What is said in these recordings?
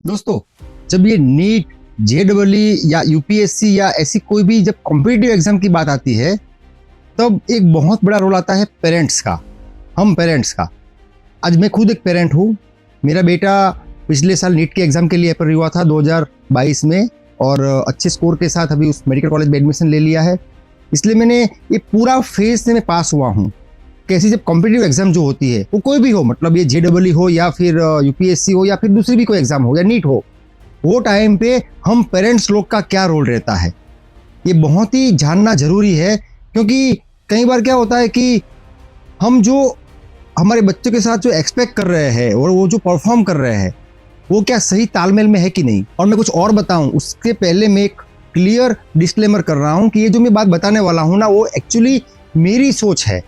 दोस्तों, जब ये नीट, जेईई या यूपीएससी या ऐसी कोई भी जब कॉम्पिटिटिव एग्जाम की बात आती है, तब एक बहुत बड़ा रोल आता है पेरेंट्स का, हम पेरेंट्स का। आज मैं खुद एक पेरेंट हूँ। मेरा बेटा पिछले साल नीट के एग्ज़ाम के लिए अप्लाई हुआ था 2022 में और अच्छे स्कोर के साथ अभी उस मेडिकल कॉलेज में एडमिशन ले लिया है। इसलिए मैंने ये पूरा फेज़ से मैं पास हुआ हूँ। कैसी जब कॉम्पिटिटिव एग्जाम जो होती है वो कोई भी हो, मतलब ये जेईई हो या फिर यूपीएससी हो या फिर दूसरी भी कोई एग्जाम हो या नीट हो, वो टाइम पे हम पेरेंट्स लोग का क्या रोल रहता है ये बहुत ही जानना जरूरी है। क्योंकि कई बार क्या होता है कि हम जो हमारे बच्चों के साथ जो एक्सपेक्ट कर रहे हैं और वो जो परफॉर्म कर रहे हैं वो क्या सही तालमेल में है कि नहीं। और मैं कुछ और बताऊं उसके पहले मैं एक क्लियर डिस्क्लेमर कर रहा हूं कि ये जो मैं बात बताने वाला हूं ना, वो एक्चुअली मेरी सोच है।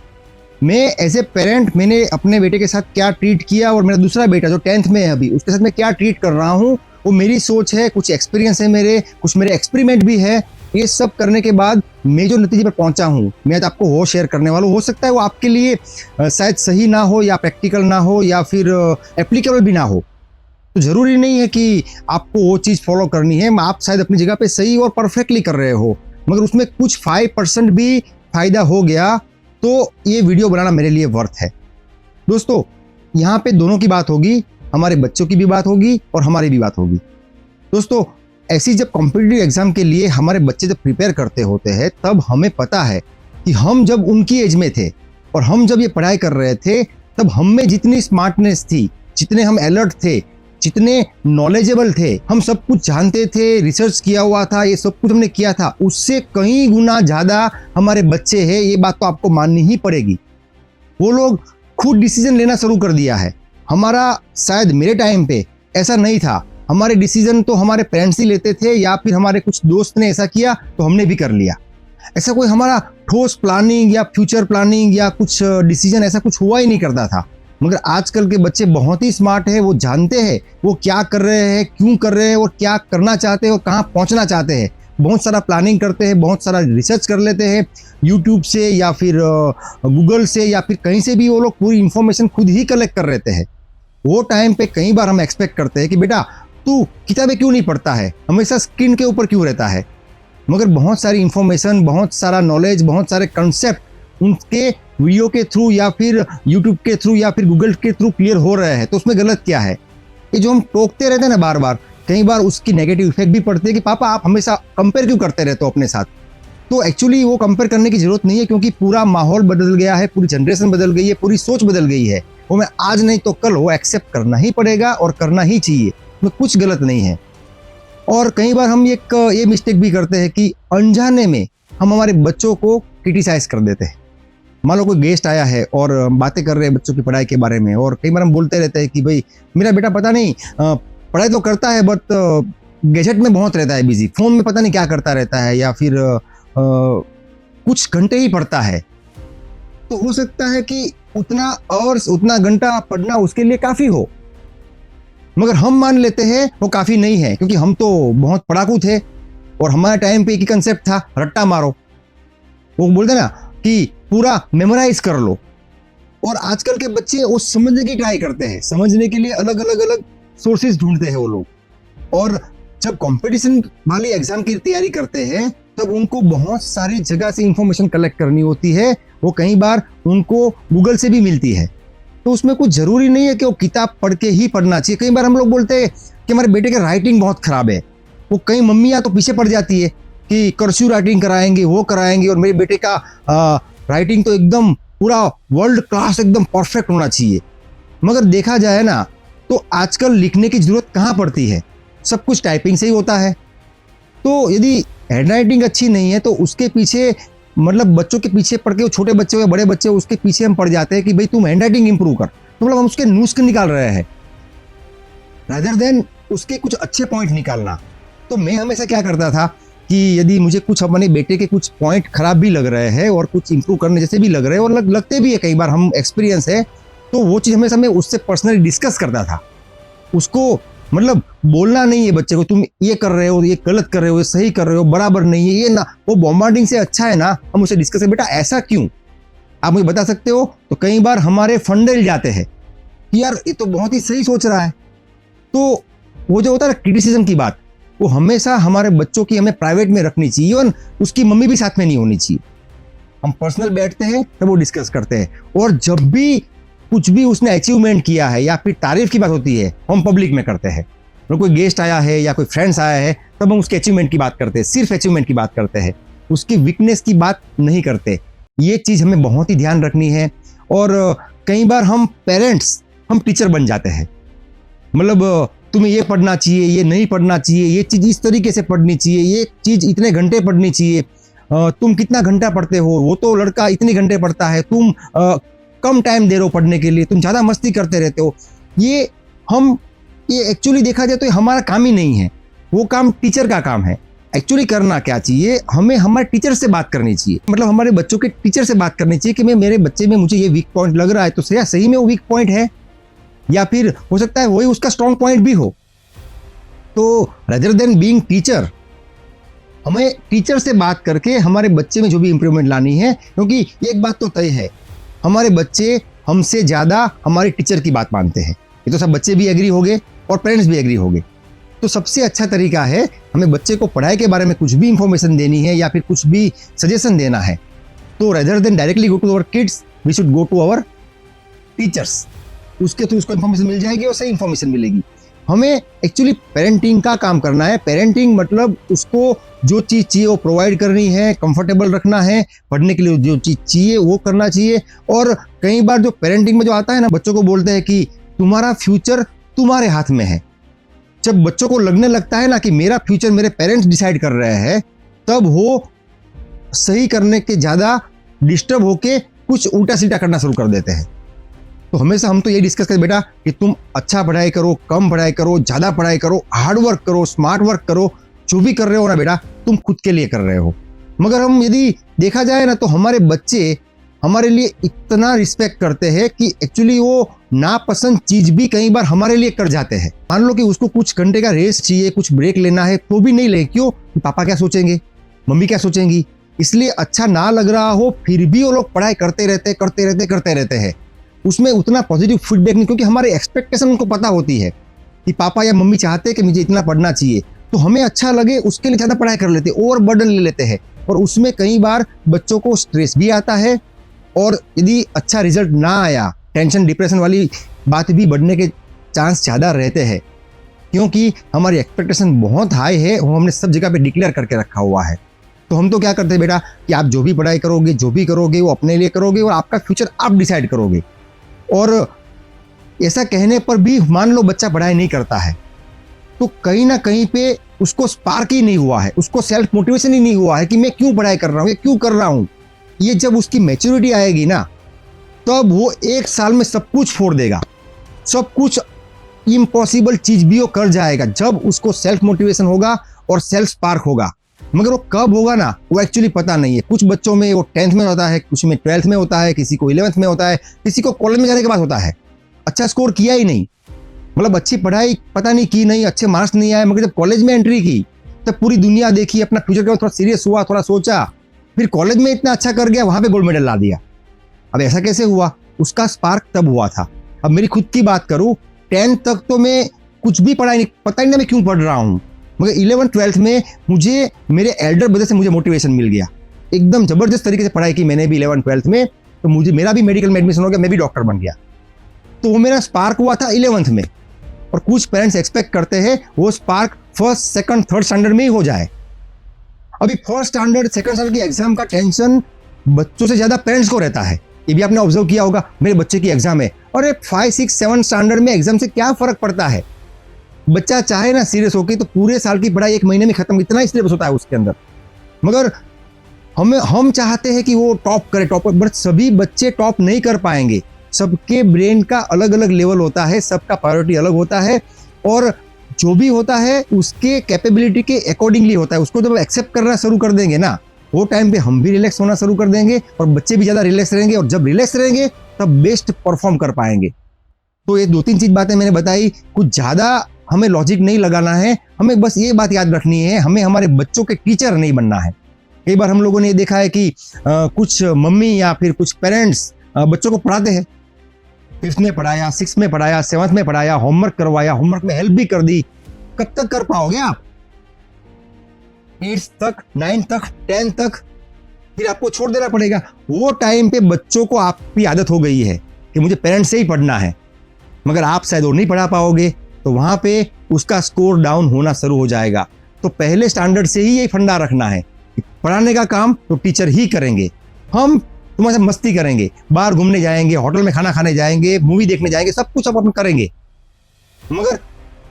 मैं एज ए पेरेंट मैंने अपने बेटे के साथ क्या ट्रीट किया और मेरा दूसरा बेटा जो 10th में है अभी उसके साथ मैं क्या ट्रीट कर रहा हूँ वो मेरी सोच है। कुछ एक्सपीरियंस है मेरे, कुछ मेरे एक्सपेरिमेंट भी है। ये सब करने के बाद मैं जो नतीजे पर पहुंचा हूँ मैं आज आपको वो शेयर करने वाला हूँ। हो सकता है वो आपके लिए शायद सही ना हो या प्रैक्टिकल ना हो या फिर एप्लीकेबल भी ना हो। तो जरूरी नहीं है कि आपको वो चीज़ फॉलो करनी है। आप शायद अपनी जगह पे सही और परफेक्टली कर रहे हो, मगर उसमें कुछ 5% भी फायदा हो गया तो ये वीडियो बनाना मेरे लिए वर्थ है। दोस्तों, यहाँ पे दोनों की बात होगी, हमारे बच्चों की भी बात होगी और हमारी भी बात होगी। दोस्तों, ऐसी जब कॉम्पिटिटिव एग्जाम के लिए हमारे बच्चे जब प्रिपेयर करते होते हैं तब हमें पता है कि हम जब उनकी एज में थे और हम जब ये पढ़ाई कर रहे थे तब हम में जितनी स्मार्टनेस थी, जितने हम अलर्ट थे, जितने नॉलेजेबल थे, हम सब कुछ जानते थे, रिसर्च किया हुआ था, ये सब कुछ हमने किया था, उससे कई गुना ज़्यादा हमारे बच्चे हैं। ये बात तो आपको माननी ही पड़ेगी। वो लोग खुद डिसीजन लेना शुरू कर दिया है। हमारा शायद मेरे टाइम पे ऐसा नहीं था। हमारे डिसीजन तो हमारे पेरेंट्स ही लेते थे या फिर हमारे कुछ दोस्त ने ऐसा किया तो हमने भी कर लिया। ऐसा कोई हमारा ठोस प्लानिंग या फ्यूचर प्लानिंग या कुछ डिसीजन ऐसा कुछ हुआ ही नहीं करता था। मगर आजकल के बच्चे बहुत ही स्मार्ट है। वो जानते हैं वो क्या कर रहे हैं, क्यों कर रहे हैं और क्या करना चाहते हैं और कहाँ पहुँचना चाहते हैं। बहुत सारा प्लानिंग करते हैं, बहुत सारा रिसर्च कर लेते हैं यूट्यूब से या फिर गूगल से या फिर कहीं से भी। वो लोग पूरी इंफॉर्मेशन खुद ही कलेक्ट कर लेते हैं। वो टाइम पे कई बार हम एक्सपेक्ट करते हैं कि बेटा तू किताबें क्यों नहीं पढ़ता है, हमेशा स्क्रीन के ऊपर क्यों रहता है। मगर बहुत सारी इंफॉर्मेशन, बहुत सारा नॉलेज, बहुत सारे कंसेप्ट उनके वीडियो के थ्रू या फिर यूट्यूब के थ्रू या फिर गूगल के थ्रू क्लियर हो रहे हैं। तो उसमें गलत क्या है? ये जो हम टोकते रहते हैं ना बार बार, कई बार उसकी नेगेटिव इफेक्ट भी पड़ती है कि पापा आप हमेशा कंपेयर क्यों करते रहते हो अपने साथ। तो एक्चुअली वो कंपेयर करने की जरूरत नहीं है, क्योंकि पूरा माहौल बदल गया है, पूरी जनरेशन बदल गई है, पूरी सोच बदल गई है। वो मैं आज नहीं तो कल वो एक्सेप्ट करना ही पड़ेगा और करना ही चाहिए। उसमें कुछ गलत नहीं है। और कई बार हम ये मिस्टेक भी करते हैं कि अनजाने में हम हमारे बच्चों को क्रिटिसाइज कर देते हैं। मान लो कोई गेस्ट आया है और बातें कर रहे हैं बच्चों की पढ़ाई के बारे में, और कई बार हम बोलते रहते हैं कि भाई मेरा बेटा पता नहीं पढ़ाई तो करता है बट गैजेट में बहुत रहता है बिजी, फ़ोन में पता नहीं क्या करता रहता है या फिर कुछ घंटे ही पढ़ता है। तो हो सकता है कि उतना घंटा पढ़ना उसके लिए काफ़ी हो, मगर हम मान लेते हैं वो काफ़ी नहीं है, क्योंकि हम तो बहुत पढ़ाकू थे और हमारे टाइम पे एक ही कंसेप्ट था, रट्टा मारो। वो बोलते ना कि पूरा मेमोराइज कर लो। और आजकल के बच्चे वो समझने की ट्राई करते हैं, समझने के लिए अलग अलग अलग सोर्सेज ढूंढते हैं वो लोग। और जब कंपटीशन वाली एग्जाम की तैयारी करते हैं तब उनको बहुत सारी जगह से इंफॉर्मेशन कलेक्ट करनी होती है। वो कई बार उनको गूगल से भी मिलती है। तो उसमें कुछ जरूरी नहीं है कि वो किताब पढ़ के ही पढ़ना चाहिए। कई बार हम लोग बोलते हैं कि हमारे बेटे की राइटिंग बहुत खराब है। वो कई मम्मियाँ तो पीछे पड़ जाती है कि कर्सिव राइटिंग कराएंगे, वो कराएंगे, और मेरे बेटे का राइटिंग तो एकदम पूरा वर्ल्ड क्लास एकदम परफेक्ट होना चाहिए। मगर देखा जाए ना तो आजकल लिखने की जरूरत कहाँ पड़ती है, सब कुछ टाइपिंग से ही होता है। तो यदि हैंड राइटिंग अच्छी नहीं है तो उसके पीछे, मतलब बच्चों के पीछे पड़ के, वो छोटे बच्चे हो या बड़े बच्चे हो, उसके पीछे हम पड़ जाते हैं कि भाई तुम हैंड राइटिंग इंप्रूव कर, तो मतलब हम उसके नुस्खे निकाल रहे हैं रादर देन उसके कुछ अच्छे पॉइंट निकालना। तो मैं हमेशा क्या करता था कि यदि मुझे कुछ अपने बेटे के कुछ पॉइंट खराब भी लग रहे हैं और कुछ इंप्रूव करने जैसे भी लग रहे हैं और लगते भी है, कई बार हम एक्सपीरियंस है, तो वो चीज़ हमेशा मैं उससे पर्सनली डिस्कस करता था। उसको मतलब बोलना नहीं है बच्चे को तुम ये कर रहे हो, ये गलत कर रहे हो, ये सही कर रहे हो, बराबर नहीं है ये ना, वो बॉम्बार्डिंग से अच्छा है ना हम उसे डिस्कस करें, बेटा ऐसा क्यों, आप मुझे बता सकते हो। तो कई बार हमारे फंडे हिल जाते हैं कि यार ये तो बहुत ही सही सोच रहा है। तो वो जो होता है ना क्रिटिसिज्म की बात, वो हमेशा हमारे बच्चों की हमें प्राइवेट में रखनी चाहिए, इवन उसकी मम्मी भी साथ में नहीं होनी चाहिए। हम पर्सनल बैठते हैं तब वो डिस्कस करते हैं, और जब भी कुछ भी उसने अचीवमेंट किया है या फिर तारीफ की बात होती है हम पब्लिक में करते हैं। मतलब कोई गेस्ट आया है या कोई फ्रेंड्स आया है तब हम उसके अचीवमेंट की बात करते हैं, सिर्फ अचीवमेंट की बात करते हैं, उसकी वीकनेस की बात नहीं करते। ये चीज़ हमें बहुत ही ध्यान रखनी है। और कई बार हम पेरेंट्स हम टीचर बन जाते हैं, मतलब तुम्हें ये पढ़ना चाहिए, ये नहीं पढ़ना चाहिए, ये चीज़ इस तरीके से पढ़नी चाहिए, ये चीज़ इतने घंटे पढ़नी चाहिए, तुम कितना घंटा पढ़ते हो, वो तो लड़का इतने घंटे पढ़ता है, तुम कम टाइम दे रहे हो पढ़ने के लिए, तुम ज़्यादा मस्ती करते रहते हो। ये एक्चुअली देखा जाए तो हमारा काम ही नहीं है, वो काम टीचर का काम है। एक्चुअली करना क्या चाहिए, हमें हमारे टीचर से बात करनी चाहिए, मतलब हमारे बच्चों के टीचर से बात करनी चाहिए कि मैं मेरे बच्चे में मुझे ये वीक पॉइंट लग रहा है, तो सही में वो वीक पॉइंट है या फिर हो सकता है वही उसका स्ट्रॉन्ग पॉइंट भी हो। तो रेदर देन बीइंग टीचर, हमें टीचर से बात करके हमारे बच्चे में जो भी इंप्रूवमेंट लानी है, क्योंकि एक बात तो तय है, हमारे बच्चे हमसे ज़्यादा हमारे टीचर की बात मानते हैं। ये तो सब बच्चे भी एग्री हो गए और पेरेंट्स भी एग्री हो गए। तो सबसे अच्छा तरीका है, हमें बच्चे को पढ़ाई के बारे में कुछ भी इंफॉर्मेशन देनी है या फिर कुछ भी सजेशन देना है, तो rather than directly go to our kids, we should go to our teachers. उसके थ्रू उसको इन्फॉर्मेशन मिल जाएगी और सही इन्फॉर्मेशन मिलेगी। हमें एक्चुअली पेरेंटिंग का काम करना है। पेरेंटिंग मतलब उसको जो चीज़ चाहिए वो प्रोवाइड करनी है, कंफर्टेबल रखना है, पढ़ने के लिए जो चीज़ चाहिए वो करना चाहिए। और कई बार जो पेरेंटिंग में जो आता है ना, बच्चों को बोलते हैं कि तुम्हारा फ्यूचर तुम्हारे हाथ में है। जब बच्चों को लगने लगता है ना कि मेरा फ्यूचर मेरे पेरेंट्स डिसाइड कर रहे हैं, तब वो सही करने के ज़्यादा डिस्टर्ब होके कुछ उल्टा सीधा करना शुरू कर देते हैं। तो हमेशा हम तो ये डिस्कस करें बेटा कि तुम अच्छा पढ़ाई करो, कम पढ़ाई करो, ज़्यादा पढ़ाई करो, हार्ड वर्क करो, स्मार्ट वर्क करो, जो भी कर रहे हो ना बेटा तुम खुद के लिए कर रहे हो। मगर हम यदि देखा जाए ना तो हमारे बच्चे हमारे लिए इतना रिस्पेक्ट करते हैं कि एक्चुअली वो नापसंद चीज़ भी कई बार हमारे लिए कर जाते हैं। मान लो कि उसको कुछ घंटे का रेस्ट चाहिए, कुछ ब्रेक लेना है, तो भी नहीं ले। क्यों? पापा क्या सोचेंगे, मम्मी क्या सोचेंगी, इसलिए अच्छा ना लग रहा हो फिर भी वो लोग पढ़ाई करते रहते हैं। उसमें उतना पॉजिटिव फीडबैक नहीं, क्योंकि हमारे एक्सपेक्टेशन उनको पता होती है कि पापा या मम्मी चाहते हैं कि मुझे इतना पढ़ना चाहिए, तो हमें अच्छा लगे उसके लिए ज़्यादा पढ़ाई कर लेते हैं, ओवर बर्डन ले लेते हैं। और उसमें कई बार बच्चों को स्ट्रेस भी आता है, और यदि अच्छा रिजल्ट ना आया, टेंशन डिप्रेशन वाली बात भी बढ़ने के चांस ज़्यादा रहते हैं, क्योंकि हमारी एक्सपेक्टेशन बहुत हाई है, वो हमने सब जगह पे डिक्लेयर करके रखा हुआ है। तो हम तो क्या करते हैं बेटा कि आप जो भी पढ़ाई करोगे, जो भी करोगे वो अपने लिए करोगे और आपका फ्यूचर आप डिसाइड करोगे। और ऐसा कहने पर भी मान लो बच्चा पढ़ाई नहीं करता है, तो कहीं ना कहीं पे उसको स्पार्क ही नहीं हुआ है, उसको सेल्फ मोटिवेशन ही नहीं हुआ है कि मैं क्यों पढ़ाई कर रहा हूँ, ये क्यों कर रहा हूँ। ये जब उसकी मैच्योरिटी आएगी ना, तब वो 1 साल में सब कुछ फोड़ देगा, सब कुछ इम्पॉसिबल चीज भी वो कर जाएगा, जब उसको सेल्फ मोटिवेशन होगा और सेल्फ स्पार्क होगा। मगर वो कब होगा ना, वो एक्चुअली पता नहीं है। कुछ बच्चों में वो 10th में होता है, कुछ में 12th में होता है, किसी को 11th में होता है, किसी को कॉलेज में जाने के बाद होता है। अच्छा स्कोर किया ही नहीं, मतलब अच्छी पढ़ाई पता नहीं की नहीं, अच्छे मार्क्स नहीं आए, मगर जब कॉलेज में एंट्री की तब पूरी दुनिया देखी, अपना फ्यूचर के बाद थोड़ा सीरियस हुआ, थोड़ा सोचा, फिर कॉलेज में इतना अच्छा कर गया, वहाँ पे गोल्ड मेडल ला दिया। अब ऐसा कैसे हुआ? उसका स्पार्क तब हुआ था। अब मेरी खुद की बात करूँ, 10th तक तो मैं कुछ भी पढ़ाई नहीं, पता ही नहीं मैं क्यों पढ़ रहा हूँ, मगर 11th-12th में मुझे मेरे एल्डर ब्रदर से मुझे मोटिवेशन मिल गया। एकदम ज़बरदस्त तरीके से पढ़ाई की मैंने भी 11th-12th में, तो मुझे मेरा भी मेडिकल में एडमिशन हो गया, मैं भी डॉक्टर बन गया। तो वो मेरा स्पार्क हुआ था 11th में। और कुछ पेरेंट्स एक्सपेक्ट करते हैं वो spark 1st, 2nd, 3rd standard में ही हो जाए। अभी 1st स्टैंडर्ड 2nd स्टैंडर्ड की एग्जाम का टेंशन बच्चों से ज़्यादा पेरेंट्स को रहता है। ये भी आपने ऑब्जर्व किया होगा, मेरे बच्चे की एग्जाम है, और 5, 6, 7 स्टैंडर्ड में एग्जाम से क्या फ़र्क पड़ता है। बच्चा चाहे ना सीरियस होकर तो पूरे साल की पढ़ाई 1 महीने में खत्म, इतना ही सिलेबस होता है उसके अंदर। मगर हम चाहते हैं कि वो टॉप करे, बट सभी बच्चे टॉप नहीं कर पाएंगे। सबके ब्रेन का अलग अलग लेवल होता है, सबका प्रायोरिटी अलग होता है, और जो भी होता है उसके कैपेबिलिटी के अकॉर्डिंगली होता है। उसको जब एक्सेप्ट करना शुरू कर देंगे ना, वो टाइम पे हम भी रिलैक्स होना शुरू कर देंगे और बच्चे भी ज़्यादा रिलैक्स रहेंगे, और जब रिलैक्स रहेंगे तब बेस्ट परफॉर्म कर पाएंगे। तो ये 2-3 चीज़ बातें मैंने बताई, कुछ ज़्यादा हमें लॉजिक नहीं लगाना है, हमें बस ये बात याद रखनी है, हमें हमारे बच्चों के टीचर नहीं बनना है। कई बार हम लोगों ने देखा है कि कुछ मम्मी या फिर कुछ पेरेंट्स बच्चों को पढ़ाते हैं, 5th में पढ़ाया, 6th में पढ़ाया, 7th में पढ़ाया, होमवर्क करवाया, होमवर्क में हेल्प भी कर दी, कब तक कर पाओगे आप? 8th तक, 9th तक, 10th तक, फिर आपको छोड़ देना पड़ेगा। वो टाइम पे बच्चों को आपकी आदत हो गई है कि मुझे पेरेंट्स से ही पढ़ना है, मगर आप शायद वो नहीं पढ़ा पाओगे, तो वहां पे उसका स्कोर डाउन होना शुरू हो जाएगा। तो पहले स्टैंडर्ड से ही ये फंडा रखना है कि पढ़ाने का काम तो टीचर ही करेंगे, हम तुम्हारे साथ मस्ती करेंगे, बाहर घूमने जाएंगे, होटल में खाना खाने जाएंगे, मूवी देखने जाएंगे, सब कुछ अपन करेंगे, मगर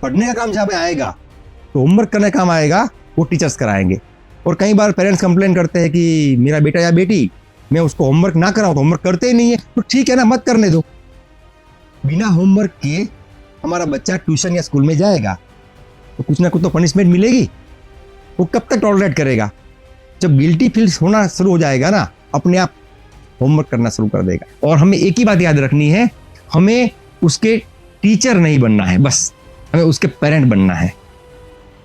पढ़ने का काम जहाँ पे आएगा, तो होमवर्क करने का काम आएगा, वो टीचर्स कराएंगे। और कई बार पेरेंट्स कंप्लेन करते हैं कि मेरा बेटा या बेटी, मैं उसको होमवर्क ना कराऊं तो होमवर्क करते ही नहीं है। तो ठीक है ना, मत करने दो। बिना होमवर्क के हमारा बच्चा ट्यूशन या स्कूल में जाएगा तो कुछ ना कुछ तो पनिशमेंट मिलेगी। वो कब तक टॉलरेट करेगा? जब गिल्टी फील होना शुरू हो जाएगा ना, अपने आप होमवर्क करना शुरू कर देगा। और हमें एक ही बात याद रखनी है, हमें उसके टीचर नहीं बनना है, बस हमें उसके पेरेंट बनना है।